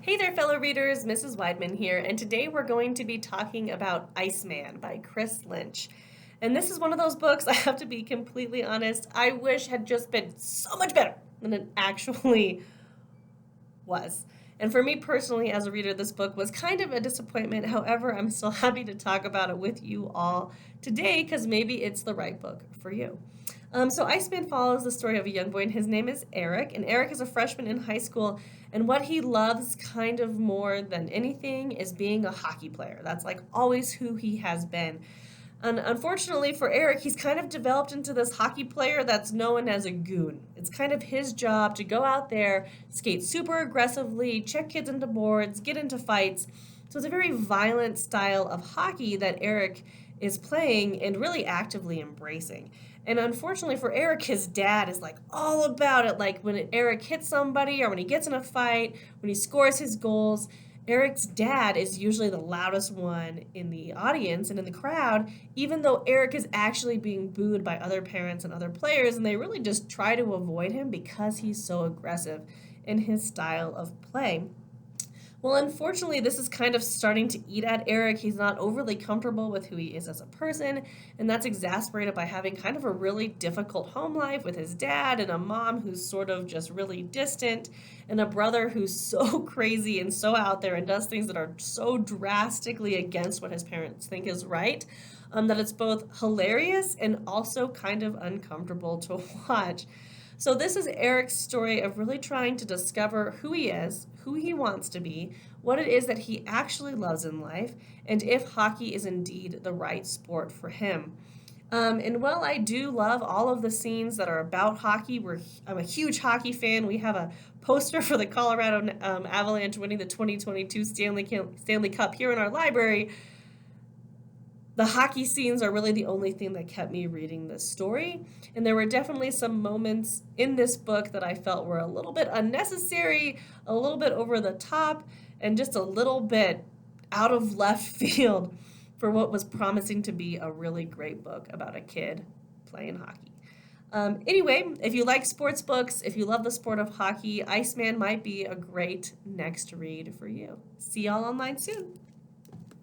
Hey there, fellow readers. Mrs. Weidman here, and today we're going to be talking about Iceman by Chris Lynch. And this is one of those books, I have to be completely honest, I wish had just been so much better than it actually was. And for me personally, as a reader, this book was kind of a disappointment. However, I'm still happy to talk about it with you all today because maybe it's the right book for you. So Iceman follows the story of a young boy, and his name is Eric. And Eric is a freshman in high school, and what he loves kind of more than anything is being a hockey player. That's like always who he has been. And unfortunately for Eric, he's kind of developed into this hockey player that's known as a goon. It's kind of his job to go out there, skate super aggressively, check kids into boards, get into fights. So it's a very violent style of hockey that Eric is playing and really actively embracing. And unfortunately for Eric, his dad is like all about it. Like when Eric hits somebody or when he gets in a fight, when he scores his goals, Eric's dad is usually the loudest one in the audience and in the crowd, even though Eric is actually being booed by other parents and other players, and they really just try to avoid him because he's so aggressive in his style of play. Well, unfortunately, this is kind of starting to eat at Eric. He's not overly comfortable with who he is as a person, and that's exasperated by having kind of a really difficult home life with his dad and a mom who's sort of just really distant, and a brother who's so crazy and so out there and does things that are so drastically against what his parents think is right. That it's both hilarious and also kind of uncomfortable to watch. So, this is Eric's story of really trying to discover who he is, who he wants to be, what it is that he actually loves in life, and if hockey is indeed the right sport for him. And while I do love all of the scenes that are about hockey, I'm a huge hockey fan. We have a poster for the Colorado Avalanche winning the 2022 Stanley Cup here in our library. The hockey scenes are really the only thing that kept me reading this story. And there were definitely some moments in this book that I felt were a little bit unnecessary, a little bit over the top, and just a little bit out of left field for what was promising to be a really great book about a kid playing hockey. Anyway, if you like sports books, if you love the sport of hockey, Iceman might be a great next read for you. See y'all online soon.